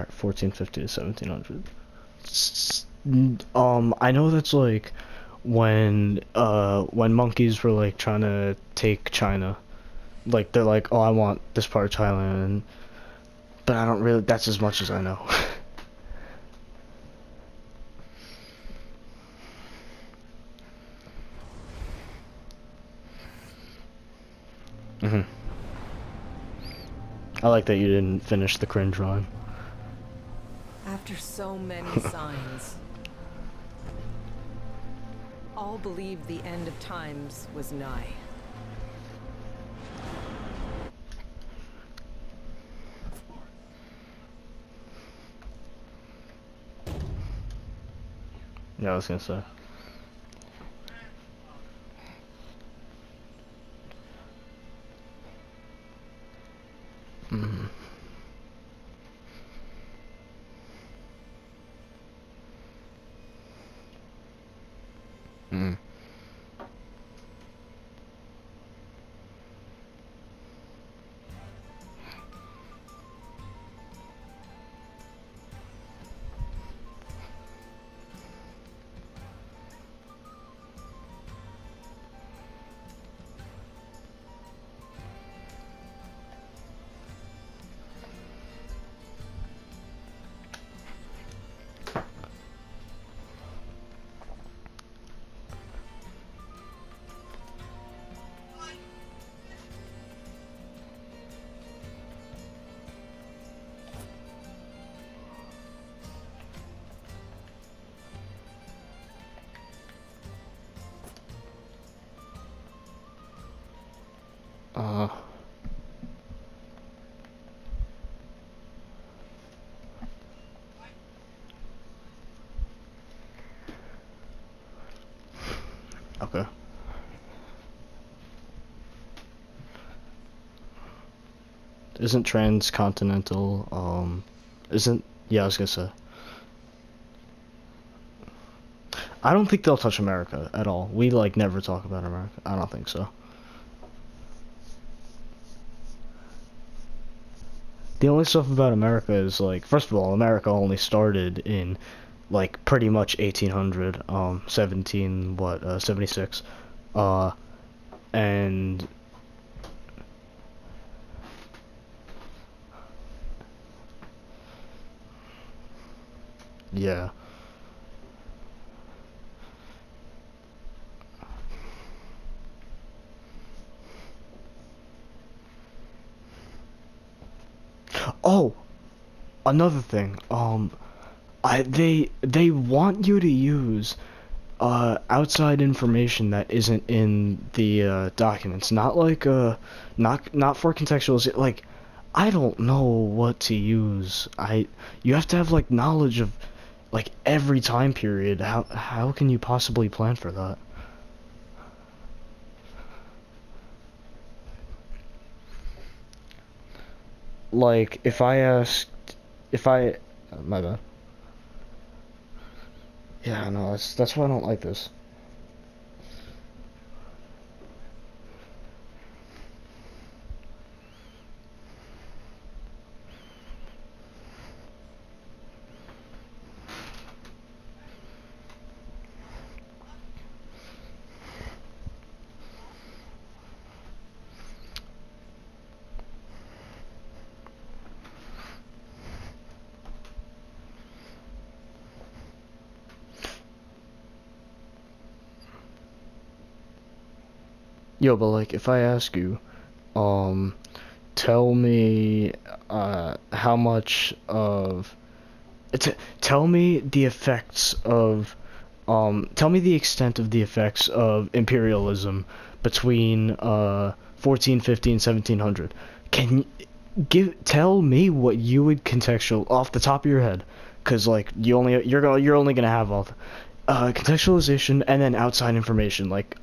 Alright, 1450 to 1700. I know that's like when monkeys were like trying to take China. Like they're like, oh, I want this part of Thailand, but I don't really. That's as much as I know. hmm I like that you didn't finish the cringe rhyme. After so many signs, all believed the end of times was nigh. Yeah, I was gonna say. Mm. Mm. Uh. Okay. Isn't transcontinental, isn't, yeah, I was gonna say. I don't think they'll touch America at all. We, like, never talk about America. I don't think so. The only stuff about America is, like, first of all, America only started in, like, pretty much 1800, 76. Uh, and, yeah. Oh, another thing, they want you to use outside information that isn't in the documents, not like not for contextuals. Like, I don't know what to use. You have to have like knowledge of like every time period. How can you possibly plan for that? Like, if I asked, if I, my bad. Yeah, no, that's why I don't like this. Yo, but like, if I ask you, um, tell me, how much of, tell me the effects of, tell me the extent of the effects of imperialism between, 1450 and 1700. Can you tell me what you would contextual off the top of your head? Cause like, you're only gonna have all, contextualization and then outside information. Like,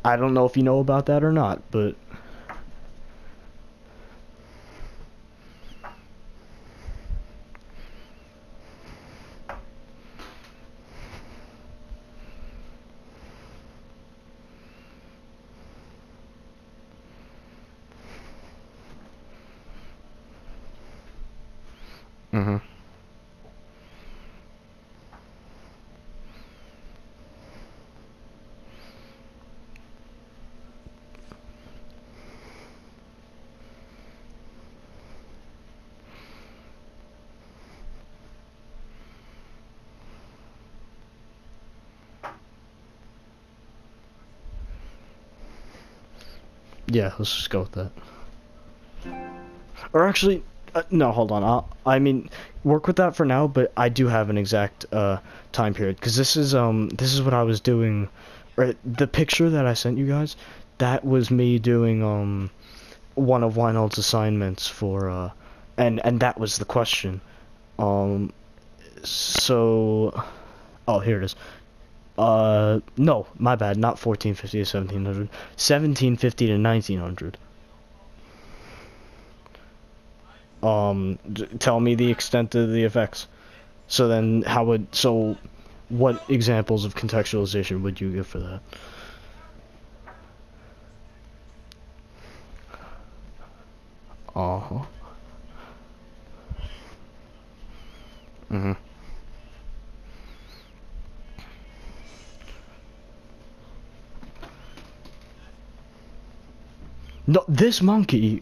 I don't know if you know about that or not, but mhm. Yeah, let's just go with that. Or actually, no, hold on. I mean, work with that for now. But I do have an exact time period because this is what I was doing. Right, the picture that I sent you guys, that was me doing one of Weinald's assignments for and that was the question. So, oh, here it is. No, my bad. Not 1450 to 1700. 1750 to 1900. Tell me the extent of the effects. So then, what examples of contextualization would you give for that? Uh-huh. Mm-hmm. No, this monkey.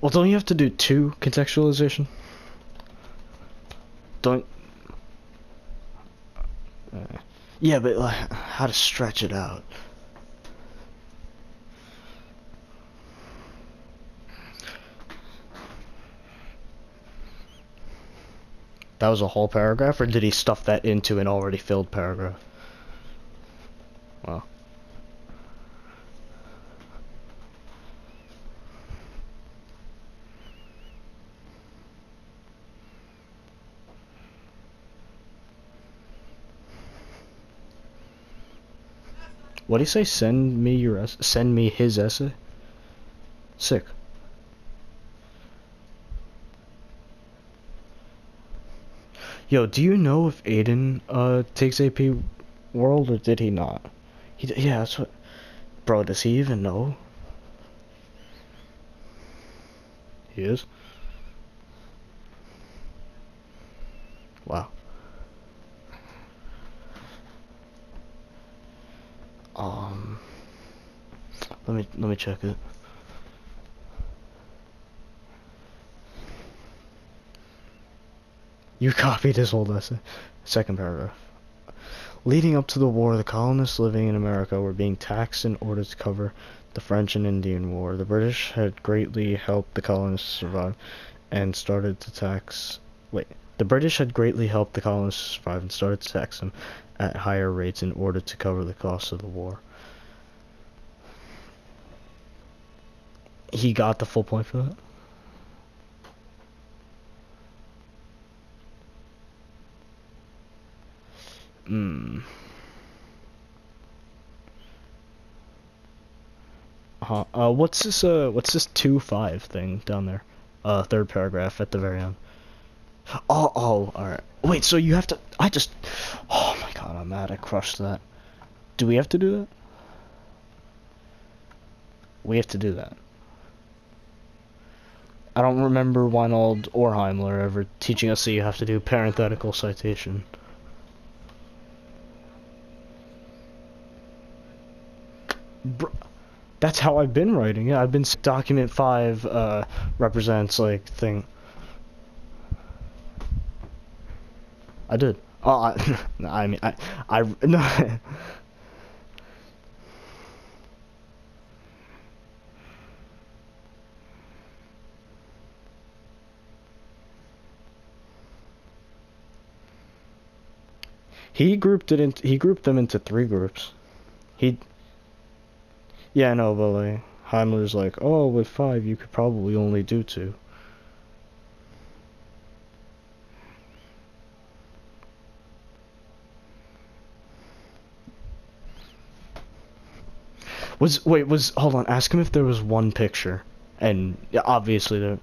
Well, don't you have to do two contextualization? Don't. Yeah, but like, how to stretch it out? That was a whole paragraph, or did he stuff that into an already filled paragraph? Well. What do you say? Send me send me his essay? Sick. Yo, do you know if Aiden takes AP World or did he not? Yeah, that's what. Bro, does he even know? He is. Wow. Um, let me check it. You copied his whole essay. Second paragraph. Leading up to the war, the colonists living in America were being taxed in order to cover the French and Indian War. The British had greatly helped the colonists survive and started to tax. Wait. The British had greatly helped the colonists survive and started to tax them at higher rates in order to cover the costs of the war. He got the full point for that? Hmm. What's this 2-5 thing down there? Third paragraph at the very end. Alright. Wait, so you have to, oh my god, I'm mad I crushed that. Do we have to do that? We have to do that. I don't remember Weinald or Heimler ever teaching us that you have to do parenthetical citation. Bro, that's how I've been writing it. I've been document 5 represents like thing. I did. Oh, I mean, no. He grouped them into 3 groups. Yeah, no, but like, Heimler's like, oh, with 5 you could probably only do 2. Hold on, ask him if there was one picture. And yeah, obviously there.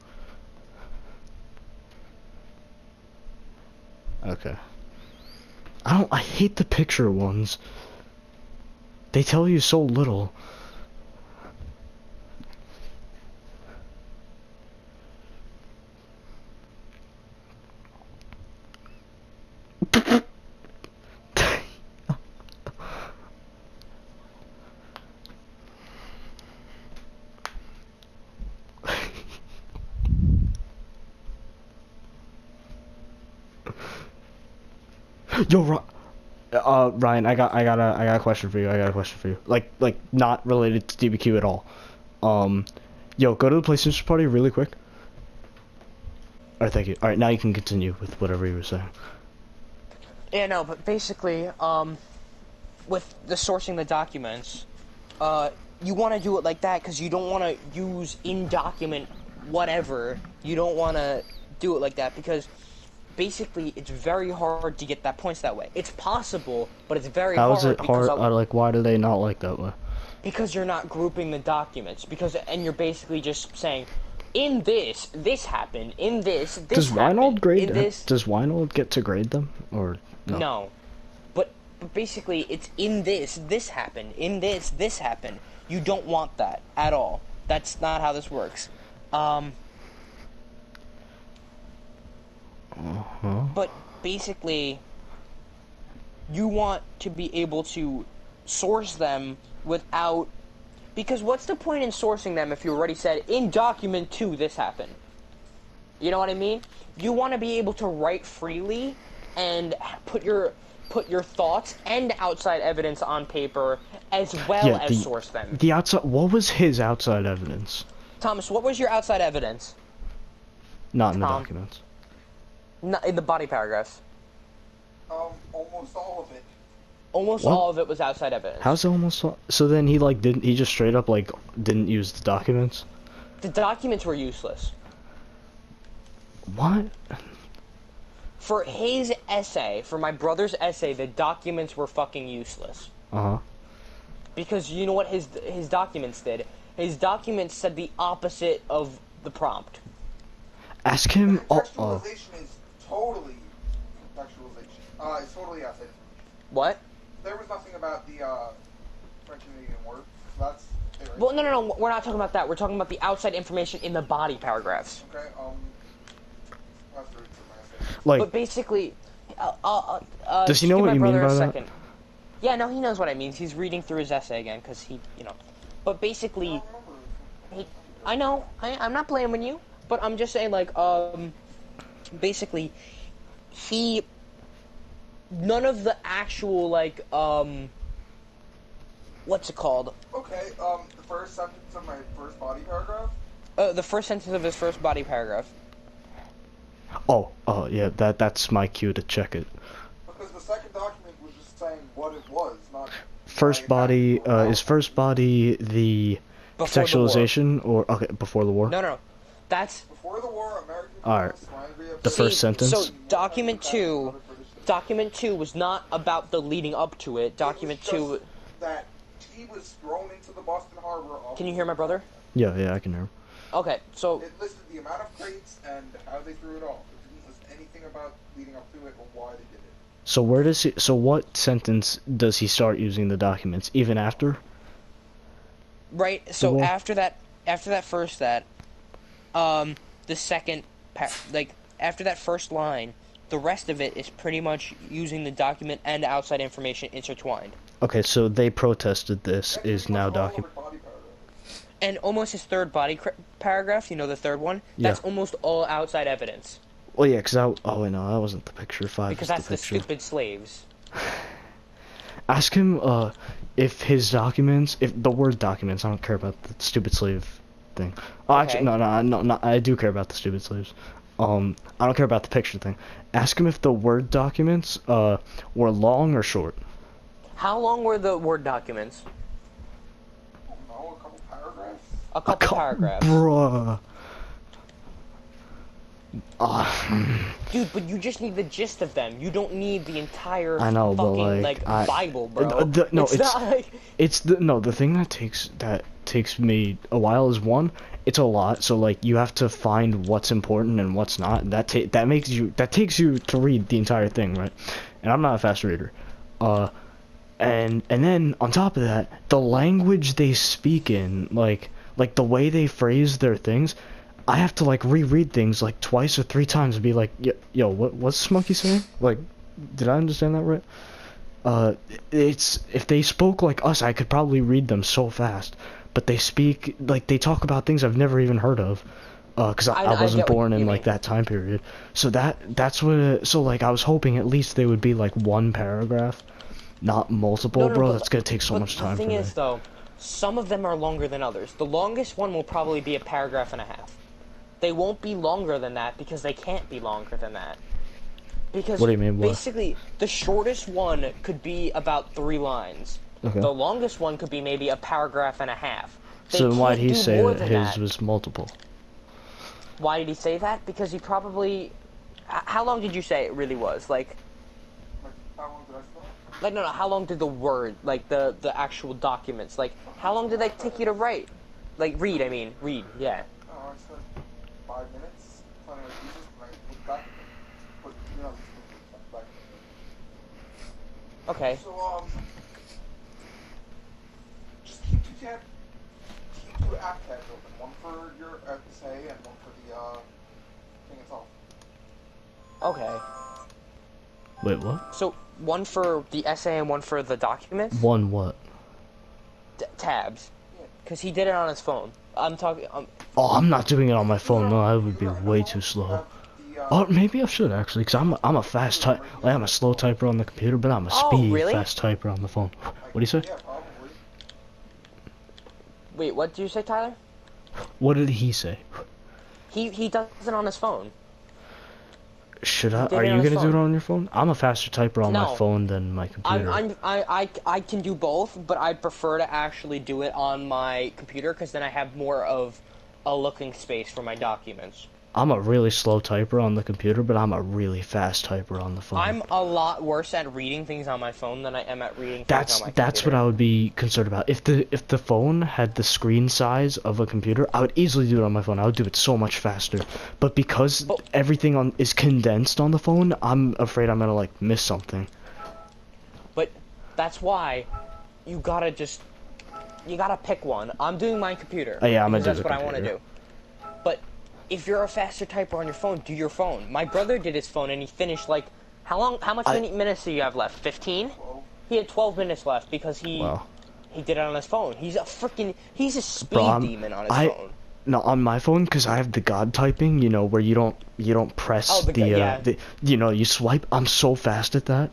Okay. I hate the picture ones. They tell you so little. Ryan, I got a question for you. I got a question for you. Like not related to DBQ at all. Yo, go to the PlayStation party really quick. All right, thank you. All right, now you can continue with whatever you were saying. Yeah, no, but basically, with the sourcing the documents, you want to do it like that because you don't want to use in-document whatever. You don't want to do it like that because basically it's very hard to get that points that way. It's possible, but it's very hard. How is it hard? Like, why do they not like that way? Because you're not grouping the documents. And you're basically just saying, in this happened. In this Does happened. Reinhold grade in them? this... Does Reinhold get to grade them, or no? No. But basically, it's in this happened. In this happened. You don't want that at all. That's not how this works. But basically, you want to be able to source them without... Because what's the point in sourcing them if you already said, in document 2, this happened? You know what I mean? You want to be able to write freely and put your thoughts and outside evidence on paper as well as source them. The outside... What was his outside evidence? Thomas, what was your outside evidence? Not in the documents. Not in the body paragraphs. Almost all of it. Almost all of it was outside evidence. How's it almost all? So then he like didn't, he just straight up like didn't use the documents? The documents were useless. What? For his essay, for my brother's essay, the documents were fucking useless. Uh-huh. Because you know what his documents did? His documents said the opposite of the prompt. Ask him. Contextualization is totally contextualization. It's totally outside. What? There was nothing about the French-Canadian word. So that's. Well, no. We're not talking about that. We're talking about the outside information in the body paragraphs. Okay. That's the reason my essay. Like. But basically, does he know what you mean by that? Yeah, no, he knows what I mean. He's reading through his essay again because he, you know. But basically, I know. I'm not blaming you, but I'm just saying, like, basically, none of the actual, like, what's it called? Okay, the first sentence of my first body paragraph? The first sentence of his first body paragraph. Oh, yeah, that's my cue to check it. Because the second document was just saying what it was, not... First body, is first body the contextualization, or, okay, before the war? No. That's... Before the war, American... Alright. The first sentence? So, document 2 was not about the leading up to it. Document 2... that he was thrown into the Boston Harbor... Can you hear my brother? Yeah, I can hear him. Okay, so... It listed the amount of crates and how they threw it off. It didn't list anything about leading up to it or why they did it. So where does he... So what sentence does he start using the documents? Even after? Right, so after that first the second... after that first line, the rest of it is pretty much using the document and outside information intertwined. Okay, so they protested this is now document... And almost his third body paragraph, you know, the third one, that's almost all outside evidence. Well, yeah, because oh wait, no, that wasn't the picture. 5 because was that's the the picture. stupid slaves. Ask him if his documents, if the word documents. I don't care about the stupid slave thing. Oh, Okay. actually, no, I do care about the stupid slaves. I don't care about the picture thing. Ask him if the word documents were long or short. How long were the Word documents? I don't know, a couple paragraphs? A couple paragraphs. Bruh. Dude, but you just need the gist of them. You don't need the entire but fucking, Bible, bro. The thing that takes me a while is one, it's a lot, so like you have to find what's important and what's not. And that takes you to read the entire thing, right? And I'm not a fast reader. And then on top of that, the language they speak in, like the way they phrase their things, I have to like reread things like twice or 3 times and be like, yo, what's this monkey saying? Like, did I understand that right? If they spoke like us, I could probably read them so fast, but they speak like they talk about things I've never even heard of. 'cause I I wasn't get what born in you like mean. that time period. So that's what. So like I was hoping at least they would be like one paragraph, not multiple, No, bro. but That's gonna take so much the time for thing me. is though, some of them are longer than others. The longest one will probably be a paragraph and a half. They won't be longer than that because they can't be longer than that. What Because do you mean? What? basically, the shortest one could be about 3 lines. Okay. The longest one could be maybe a paragraph and a half. They So then why'd can't he do say more that than his that. was multiple? Why did he say that? Because he probably... How long did you say it really was? Like, Like, how long did I spell? no, how long did the word, like, the actual documents, like, how long did they take you to write? Like, read, yeah. Oh, I spent 5 minutes planning my thesis, and I looked back, but you know, back. Okay. So, just keep two app tabs open. One for your essay and one for the, thing itself. Okay. Wait, what? So, one for the essay and one for the documents? One what? Tabs. Yeah. Because he did it on his phone. I'm talking, Oh, I'm not doing it on my Do it phone. on No, the that would be computer and the way phone. too You slow. have the, Oh, maybe I should actually, cause I'm a fast type. Like I'm a slow typer on the computer, but I'm a Oh, speed really? fast typer on the phone. What do you say? Yeah, probably. wait, what did you say, Tyler? What did he say? He does it on his phone. Should He I? did Are it you on his gonna do it phone. on your phone? I'm a faster typer on my No. phone than my computer. I can do both, but I'd prefer to actually do it on my computer because then I have more of a looking space for my documents. I'm a really slow typer on the computer, but I'm a really fast typer on the phone. I'm a lot worse at reading things on my phone than I am at reading things on my computer. That's what I would be concerned about. If the phone had the screen size of a computer, I would easily do it on my phone. I would do it so much faster. But because everything on is condensed on the phone, I'm afraid I'm gonna like miss something. But that's why you gotta pick one. I'm doing my computer. Oh, yeah, I'm gonna because do that's the what I want to computer. do. But if you're a faster typer on your phone, do your phone. My brother did his phone and he finished like how much minutes do you have left? 15? He had 12 minutes left because he Wow. did it on his phone. He's a speed Bro, demon on his phone. No, on my phone, because I have the God typing, you know, where you don't press Oh, yeah. you know, you swipe. I'm so fast at that.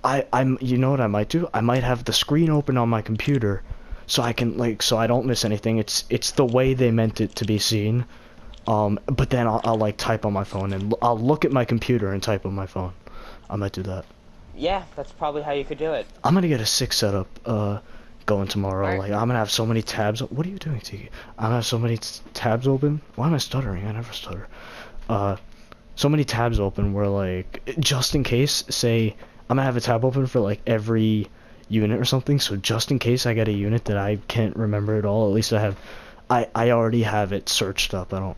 I'm you know what I might do? I might have the screen open on my computer, so I can so I don't miss anything. It's the way they meant it to be seen. But then I'll like type on my phone and I'll look at my computer and type on my phone. I might do that. Yeah, that's probably how you could do it. I'm gonna get a 6 setup going tomorrow. Alright. Like I'm gonna have so many tabs. What are you doing, Tiki? I'm gonna have so many tabs open. Why am I stuttering? I never stutter. So many tabs open where like just in case, say I'm gonna have a tab open for like every unit or something. So just in case I get a unit that I can't remember at all, at least I already have it searched up. I don't,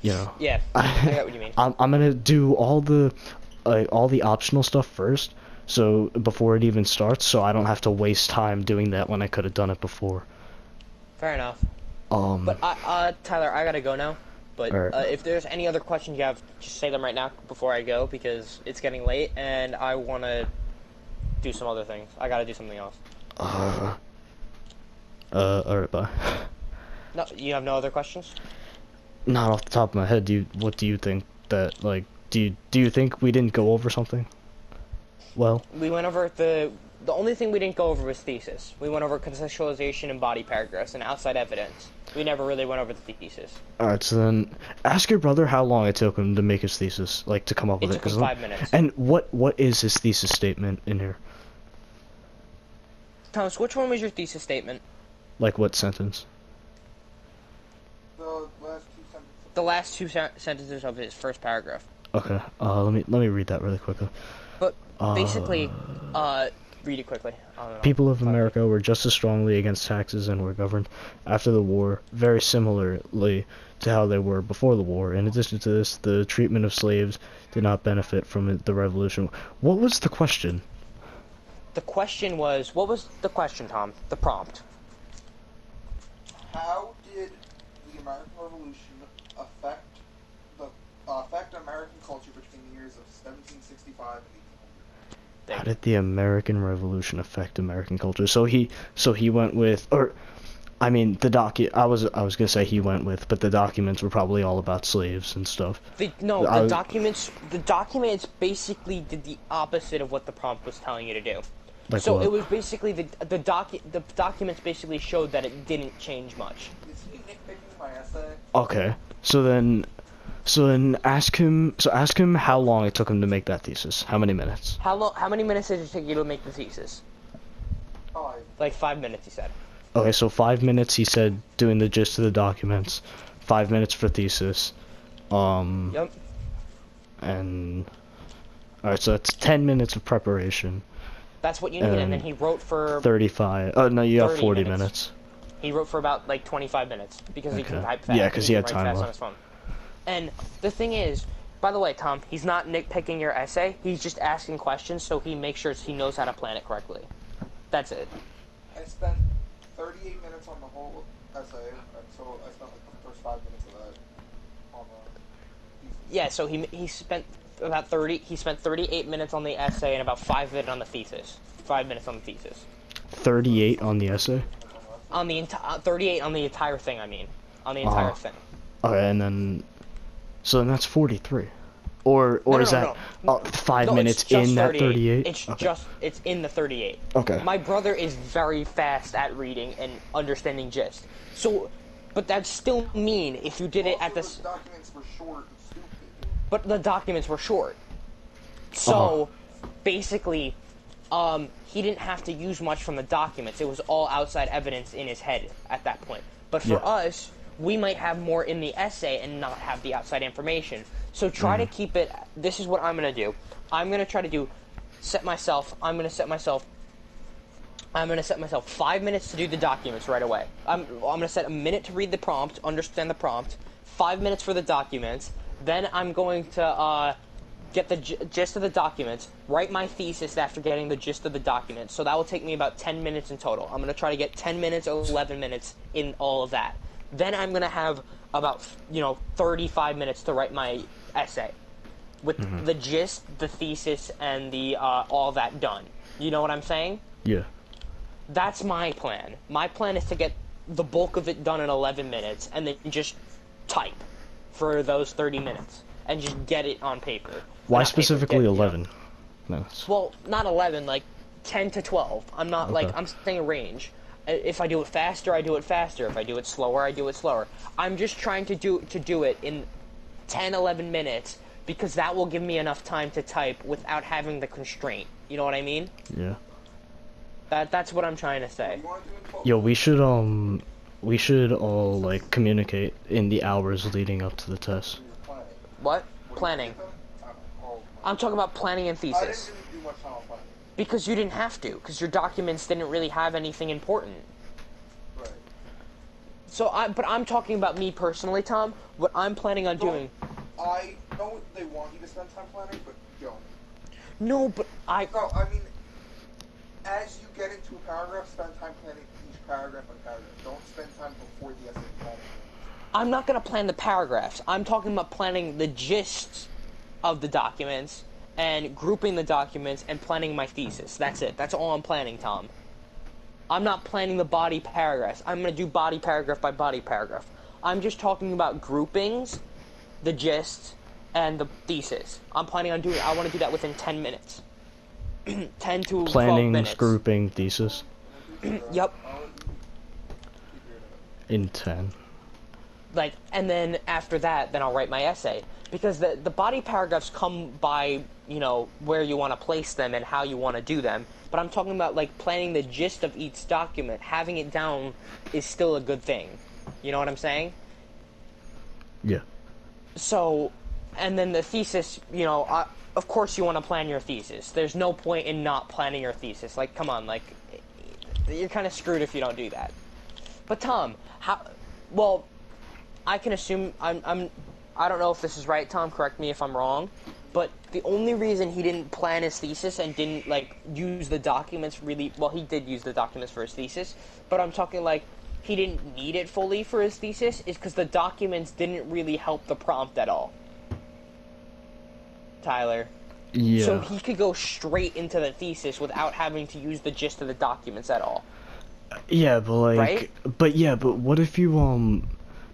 you know. Yeah, I get what you mean. I'm gonna do all the optional stuff first, so before it even starts, so I don't have to waste time doing that when I could have done it before. Fair enough. But But Tyler, I gotta go now. But Alright. if there's any other questions you have, just say them right now before I go because it's getting late and I want to do some other things. I gotta do something else. Alright, bye. No, you have no other questions? Not off the top of my head. What do you think that like? Do you think we didn't go over something? Well, We went over the only thing we didn't go over was thesis. We went over conceptualization and body paragraphs and outside evidence. We never really went over the thesis. alright. So then, ask your brother how long it took him to make his thesis, like to come up with It it. took him 5 minutes. And what is his thesis statement in here? Thomas, which one was your thesis statement? Like what sentence? The last two sentences. The last two sentences of his first paragraph. Okay. Let me read that really quickly. But basically, read it quickly. I don't know. People of America were just as strongly against taxes and were governed after the war very similarly to how they were before the war. In addition to this, the treatment of slaves did not benefit from the revolution. What was the question? The question was, what was the question, Tom? The prompt. How did the American Revolution affect American culture between the years of 1765 and 1800? How did the American Revolution affect American culture? So he went with, or I mean, I was gonna say he went with, but the documents were probably all about slaves and stuff. No, I the was- documents basically did the opposite of what the prompt was telling you to do. Like So what? it was basically the documents basically showed that it didn't change much. Is he nitpicking my essay? Okay. So then ask him how long it took him to make that thesis. How many minutes? How many minutes did it take you to make the thesis? 5. Like 5 minutes, he said. Okay, so 5 minutes he said doing the gist of the documents, 5 minutes for thesis, Yep. and alright, so that's 10 minutes of preparation. That's what you need, and then he wrote for 35. Oh no, you got 30 40 minutes. minutes. He wrote for about like 25 minutes because he can Okay. type fast. Yeah, 'cause he had can time write fast left. on his phone. And the thing is, by the way, Tom, he's not nitpicking your essay. He's just asking questions so he makes sure he knows how to plan it correctly. That's it. I spent 38 minutes on the whole essay, so I spent like the first 5 minutes of that on the thesis. Yeah, so he spent about 38 minutes on the essay and about 5 minutes on the thesis. 5 minutes on the thesis. 38 on the essay. On the 38 on the entire thing. I mean, on the entire thing. Okay, and then so then that's 43. Or No, is no, that no. 5 No, minutes it's just in that 38? It's Okay. it's in the 38. Okay. My brother is very fast at reading and understanding gist. So, but that still mean if you did it at Also, this, the documents were short and stupid. but the documents were short. So, basically, he didn't have to use much from the documents. It was all outside evidence in his head at that point. But for Yeah. us, we might have more in the essay and not have the outside information. So try to keep it. This is what I'm gonna do. I'm gonna try to do. I'm gonna set myself 5 minutes to do the documents right away. I'm gonna set a minute to read the prompt, understand the prompt. 5 minutes for the documents. Then I'm going to get the gist of the documents. Write my thesis after getting the gist of the documents. So that will take me about 10 minutes in total. I'm gonna try to get 10 minutes or 11 minutes in all of that. Then I'm gonna have about 35 minutes to write my essay with the gist, the thesis, and the all that done. You know what I'm saying? Yeah. That's my plan. My plan is to get the bulk of it done in 11 minutes and then just type for those 30 minutes and just get it on paper. Why Not paper, specifically get, 11 minutes? Well, not 11, like 10 to 12. I'm not like, Okay. I'm saying a range. If I do it faster, I do it faster. If I do it slower, I do it slower. I'm just trying to do it in 10, 11 minutes because that will give me enough time to type without having the constraint. You know what I mean? Yeah. That's what I'm trying to say. You want to do it in 12 Yo, we should all like communicate in the hours leading up to the test. minutes planning. What? What do you Planning. think then? Oh, I'm talking about planning and I didn't thesis. really do much time on planning. Because you didn't have to, because your documents didn't really have anything important. Right. So but I'm talking about me personally, Tom. What I'm planning on doing. I know they want you to spend time planning, but you don't. No, but No, I mean, as you get into a paragraph, spend time planning each paragraph by paragraph. Don't spend time before the essay planning. I'm not gonna plan the paragraphs. I'm talking about planning the gist of the documents and grouping the documents and planning my thesis. That's it. That's all I'm planning, Tom. I'm not planning the body paragraphs. I'm gonna do body paragraph by body paragraph. I'm just talking about groupings, the gist, and the thesis. I want to do that within 10 minutes. 10 to 12 Planning, minutes. grouping, thesis Yep. in 10. Like, and then after that, then I'll write my essay. Because the body paragraphs come by, where you want to place them and how you want to do them. But I'm talking about, like, planning the gist of each document. Having it down is still a good thing. You know what I'm saying? Yeah. So, and then the thesis, of course you want to plan your thesis. There's no point in not planning your thesis. Like, come on, like, you're kind of screwed if you don't do that. But Tom, well, I can assume, I don't know if this is right, Tom, correct me if I'm wrong, but the only reason he didn't plan his thesis and didn't, like, use the documents really, well, he did use the documents for his thesis, but I'm talking, like, he didn't need it fully for his thesis is because the documents didn't really help the prompt at all. Tyler. Yeah. So he could go straight into the thesis without having to use the gist of the documents at all. Yeah, but like, right? but what if you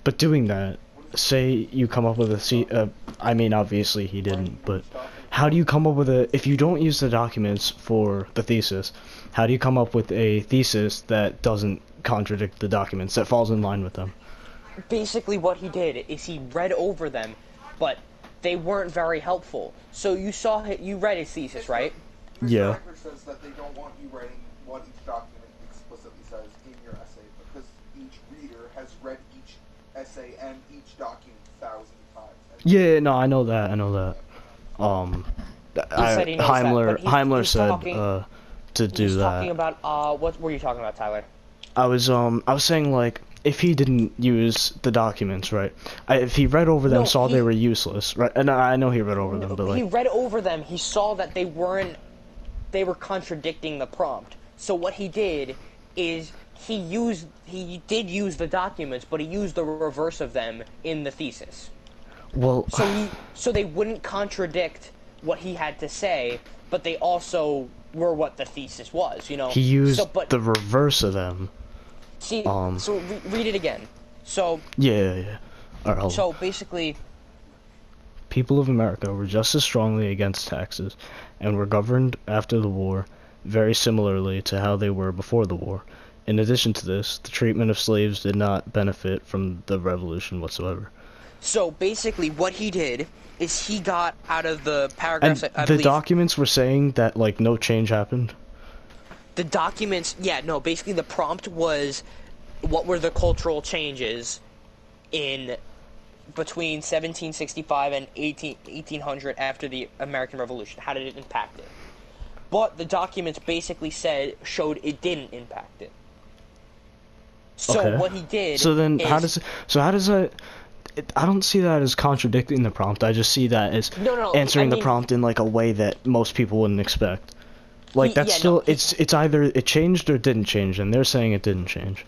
but doing that, say you come up with I mean, obviously he didn't, but how do you come up with if you don't use the documents for the thesis, how do you come up with a thesis that doesn't contradict the documents, that falls in line with them? Basically what he did is he read over them, but they weren't very helpful. So you read his thesis, right? Mr. Yeah. Eckler says that they don't want you writing what each document explicitly says in your essay because each reader has read each essay and each document 1,000 times. And Yeah, no, I know that. I know that. He said he knows that, but Heimler he's said talking, to do he's talking that. about, what were you talking about, Tyler? I was saying like if he didn't use the documents, right? If he read over them, No, saw they were useless, right? And I know he read over them, but He like read over them, he saw that they were contradicting the prompt. So what he did is he did use the documents, but he used the reverse of them in the thesis. well, So they wouldn't contradict what he had to say, but they also were what the thesis was, you know. he used so, but the reverse of them. see, um, so read it again. So Yeah. All right, hold on. so basically, People of America were just as strongly against taxes, and were governed after the war very similarly to how they were before the war. In addition to this, the treatment of slaves did not benefit from the revolution whatsoever. what he did is he got out of the And paragraphs, I the believe. documents were saying that like no change happened. The documents, yeah, no, basically the prompt was what were the cultural changes in between 1765 and 1800 after the American Revolution. How did it impact it? But the documents basically showed it didn't impact it. So Okay. what he did So then is, how does that I don't see that as contradicting the prompt. I just see that as No, answering I the mean, prompt in like a way that most people wouldn't expect. Like that's yeah, still no, it's either it changed or it didn't change, and they're saying it didn't change.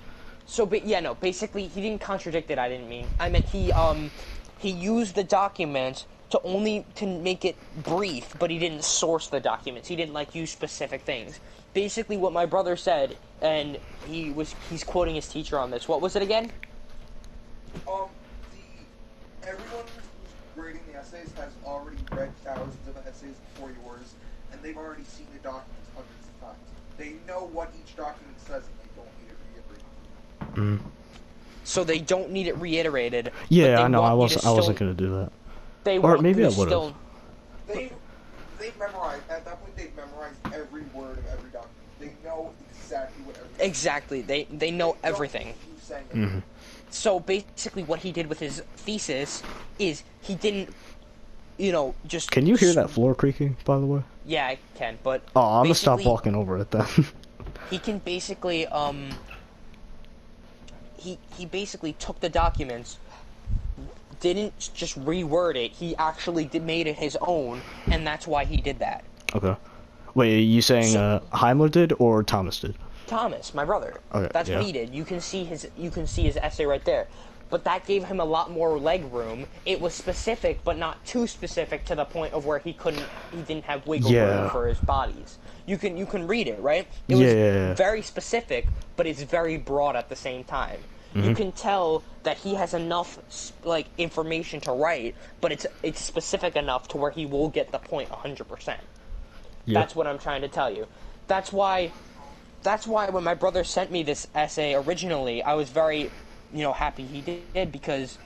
So, basically, he didn't contradict it. I meant he used the documents to make it brief, but he didn't source the documents. He didn't like use specific things. Basically, what my brother said, and he's quoting his teacher on this. What was it again? Everyone who's grading the essays has already read thousands of essays before yours, and they've already seen the documents hundreds of times. They know what each document says, and they don't need it reiterated. So they don't need it reiterated. But Yeah, they I know. I want you to wasn't still- gonna do that. They Or want maybe you I to would've. still. They've memorized, at that point they've memorized every word of every document. They know exactly what every Exactly. They know everything. keep saying it. Mm-hmm. So basically, what he did with his thesis is he didn't, just. Can you hear that floor creaking, by the way? Yeah, I can, but. Oh, I'm gonna stop basically, walking over it then. He can basically, he basically took the documents, didn't just reword it, he actually made it his own, and that's why he did that. Okay. Wait, are you saying Heimler did or Thomas did? Thomas, my brother. Okay, That's yeah. what he did. You can see his essay right there. But that gave him a lot more leg room. It was specific, but not too specific to the point of where he didn't have wiggle Yeah. room for his bodies. You can read it, right? It Yeah, was yeah. very specific, but it's very broad at the same time. Mm-hmm. You can tell that he has enough information to write, but it's specific enough to where he will get the point 100%. Yeah. That's what I'm trying to tell you. That's why when my brother sent me this essay originally, I was very, happy he did because,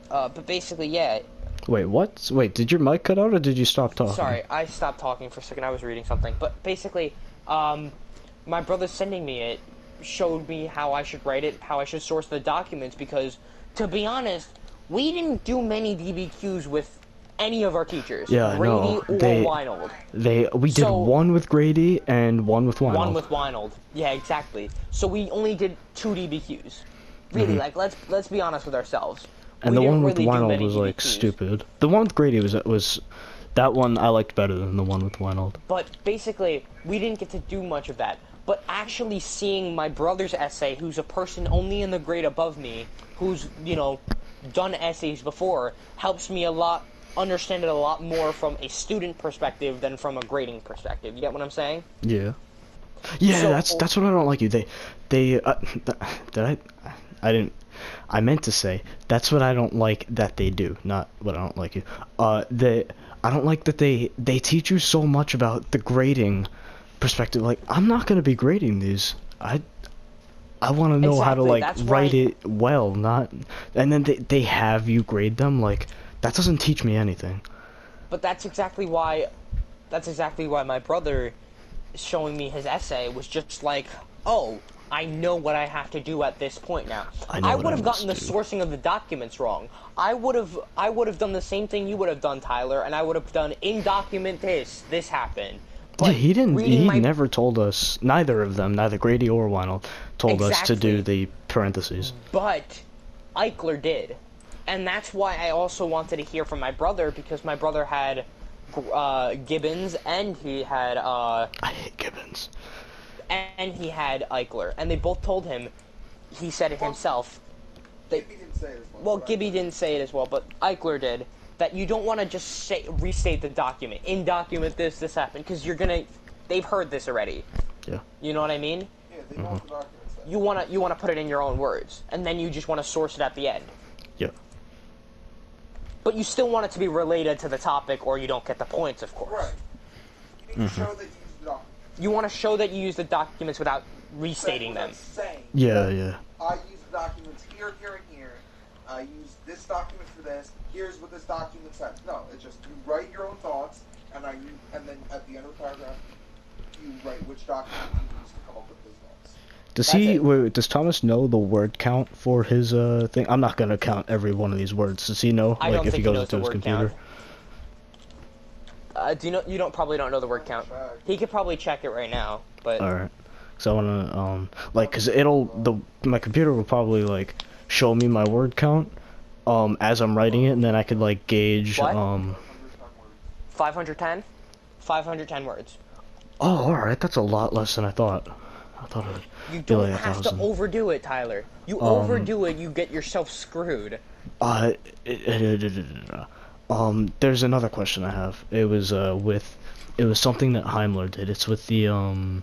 but basically, yeah. Wait, what? Wait, did your mic cut out or did you stop talking? Sorry, I stopped talking for a second. I was reading something. But basically, my brother sending me it showed me how I should write it, how I should source the documents, because, to be honest, we didn't do many DBQs with any of our teachers. Yeah, Grady no, or they- Weinold. We did So- one with Grady and one with Weinold. One with Weinold. Yeah, exactly. So we only did 2 DBQs. Really, let's be honest with ourselves. And We the didn't one with really do Weinold many was like DBQs. stupid. The one with Grady was that one I liked better than the one with Weinold. But basically, we didn't get to do much of that. But actually seeing my brother's essay, who's a person only in the grade above me, who's, done essays before, helps me a lot understand it a lot more from a student perspective than from a grading perspective. You get what I'm saying? Yeah. Yeah, So- that's what I don't like you. I didn't. I meant to say that's what I don't like that they do, not what I don't like you. I don't like that they teach you so much about the grading perspective. Like, I'm not gonna be grading these. I want to know how to Exactly, like that's write why- it well, not. And then they have you grade them. Like, that doesn't teach me anything. But that's exactly why my brother showing me his essay was just like, oh, I know what I have to do at this point now. I know I what would I have gotten the must do. sourcing of the documents wrong. I would have done the same thing you would have done, Tyler, and I would have done in document this happened. But Yeah, he didn't. reading He my- never told us. Neither of them, neither Grady or Weinald, told us to do Exactly. the parentheses. But Eichler did. And that's why I also wanted to hear from my brother, because my brother had Gibbons and he had I hate Gibbons. and he had Eichler, and they both told him. He said it himself. Gibby didn't say it as well. Well, but I- Gibby didn't say it as well, but Eichler did. That you don't want to just restate the document. In document this happened, because they've heard this already. Yeah. You know what I mean? Yeah, they know what the document says. You wanna put it in your own words, and then you just want to source it at the end. Yeah. But you still want it to be related to the topic, or you don't get the points, of course. Right. You need to show that you use the document. You want to show that you use the documents without restating them. Saying, Yeah, yeah. I use the documents here, here, and here. I use this document for this. Here's what this document says. No, it's just you write your own thoughts, and then at the end of the paragraph, you write which document you use to come up with those thoughts. Does Thomas know the word count for his thing? I'm not gonna count every one of these words. Does he know? I Like don't if think he he goes knows into the his word computer? count. Do you know? You probably don't know the word count. He could probably check it right now, but Alright. So I wanna like, cause my computer will probably like show me my word count as I'm writing it, and then I could like gauge What? 510 words. 510 words. Oh, alright, that's a lot less than I thought. I thought it You would be don't like have to 1,000. overdo it, Tyler. You overdo it, you get yourself screwed. There's another question I have. It was something that Heimler did. It's with the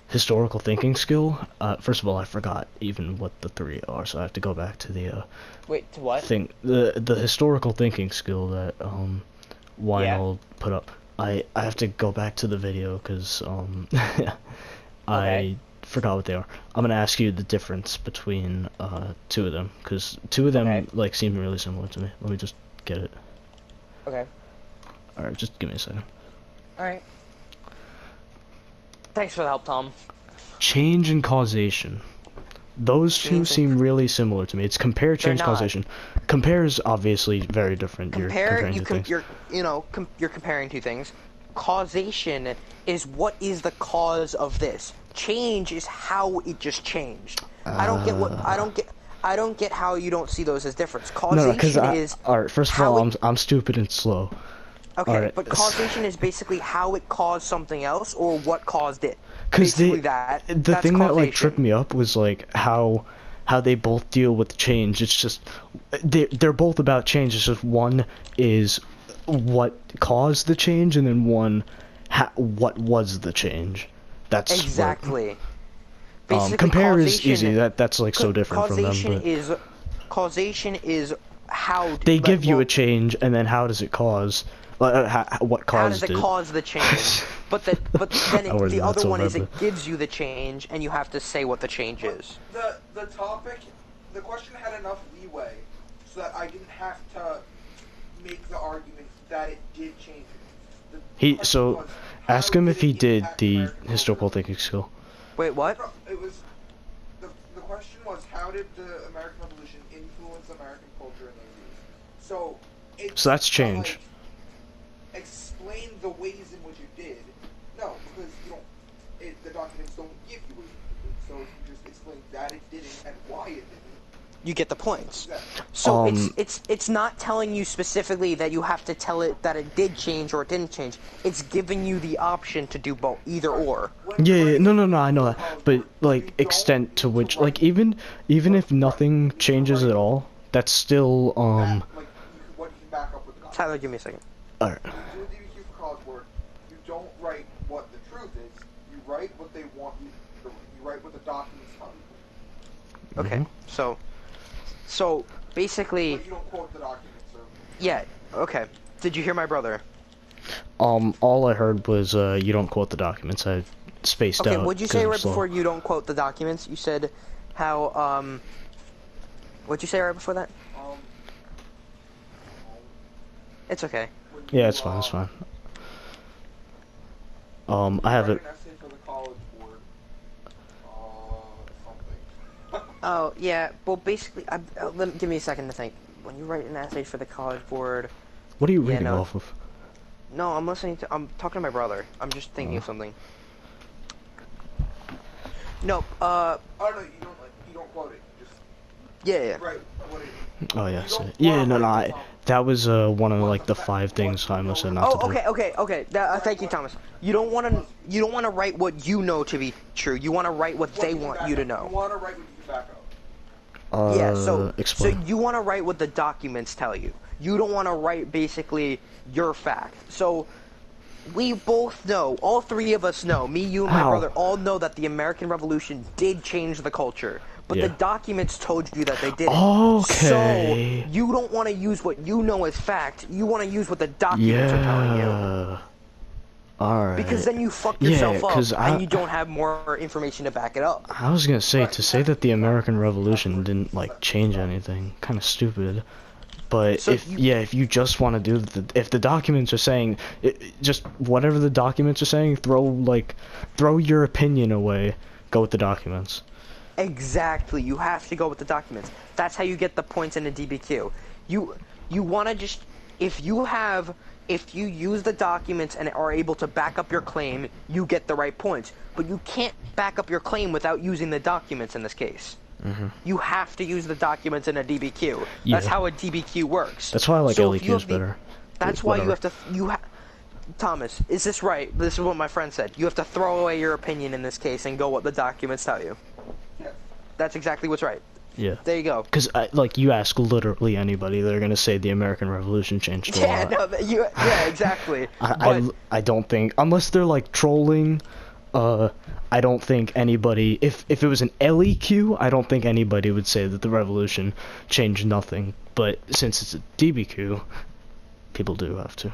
historical thinking skill. First of all, I forgot even what the three are, so I have to go back to the Wait, to what? thing. The historical thinking skill that Weinhold put up. I have to go back to the video because I Okay. forgot what they are. I'm gonna ask you the difference between two of them, because two of them Okay. like seem really similar to me. Let me just get it. Okay. Alright, just give me a second. Alright. Thanks for the help, Tom. Change and causation. Those two Change and- seem really similar to me. It's compare, change, not. causation. Compare is obviously very different. You're comparing two things. You're comparing two things. Causation is what is the cause of this. Change is how it just changed. I don't get how you don't see those as difference. No, because Causation is alright. First of how all, it- I'm stupid and slow. okay, alright. but causation is basically how it caused something else or what caused it. Because Basically the that's thing that like causation. tripped me up was like how they both deal with change. It's just they're both about change. It's just one is what caused the change, and then one what was the change. That's what- Exactly. Basically, compare is causation- easy. That's like so different from them. Causation is how They give you a change, and then how does it cause? What how caused does it cause the change? but then I worded the that other so one is badly. it gives you the change, and you have to say what the change is. The topic, the question had enough leeway so that I didn't have to make the argument that it did change it. The question So was, how ask him if he it did impact the American historical culture? thinking skill. Wait, what? No, it was the question was how did the American Revolution influence American culture in those years? So it's So that's not change. like, explain the ways in which it did. No, because the documents don't give you ways in which it did. So if you just explain that it didn't and why it didn't, You get the points. exactly. So Um, it's not telling you specifically that you have to tell it that it did change or it didn't change. It's giving you the option to do both, either or. When Yeah, writing no, I know that. proposals, But you like don't extent to need which, write like even if nothing changes at all, that's still that, like, what you can back up with the Tyler, give me a second. Alright. When you do a DBQ for College Board, you don't write what the truth is. You write what they want you to. You write what the documents tell you. Okay, so basically, But you don't quote the documents. So. yeah. Okay. Did you hear my brother? All I heard was, you don't quote the documents. I spaced Okay, out. what'd you 'cause say I'm right slow. before you don't quote the documents? You said how, what'd you say right before that? Um, It's okay. when you, Yeah, it's fine, it's fine. I have write it. an essay for the College Board. Something. Oh, yeah, well, basically, give me a second to think. When you write an essay for the College Board... What are you Yeah, reading no. off of? No, I'm talking to my brother. I'm just thinking of something. No, Oh no, you don't quote it. You just yeah. write what it. Oh, yeah, You so, don't yeah, wanna no, write that was, one of, what like, the fa- 5 things what Simon said you not know. to do. Okay. Thank you, Thomas. You don't want to write what you know to be true. You want to write what they want you to know. You want to write what you can back up. Yeah, so explain. you want to write what the documents tell you. You don't want to write basically your fact. So we both know, all three of us know, me, you, and my Ow. brother, all know that the American Revolution did change the culture. But Yeah. the documents told you that they didn't. Okay. So you don't want to use what you know as fact. You want to use what the documents are telling you. Yeah. Alright. Because then you fuck Yeah, yourself 'cause up, and you don't have more information to back it up. I was gonna say, to say that the American Revolution didn't, like, change anything, kind of stupid. But So if you just want to do if the documents are saying, just whatever the documents are saying, throw your opinion away, go with the documents. Exactly. You have to go with the documents. That's how you get the points in a DBQ. You want to just if you use the documents and are able to back up your claim, you get the right points. But you can't back up your claim without using the documents in this case. You have to use the documents in a DBQ. That's Yeah. how a DBQ works. That's why I like So if you LEQs have better. That's why you Whatever. have to Thomas, is this right? This is what my friend said. You have to throw away your opinion in this case and go what the documents tell you. Yes. That's exactly what's right. Yeah. There you go. Because, you ask literally anybody, they're gonna say the American Revolution changed a Yeah, lot. no, yeah, exactly. I don't think, unless they're, like, trolling, I don't think anybody, if it was an LEQ, I don't think anybody would say that the revolution changed nothing. But since it's a DBQ, people do have to.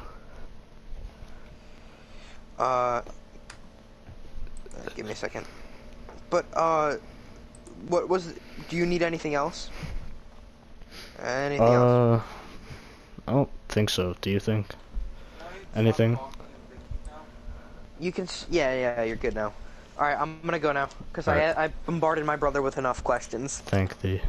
Give me a second. But, what was, do you need anything else? Anything else? I don't think so. Do you think? Anything? You can, yeah, you're good now. Alright, I'm gonna go now, because I bombarded my brother with enough questions. Thank thee.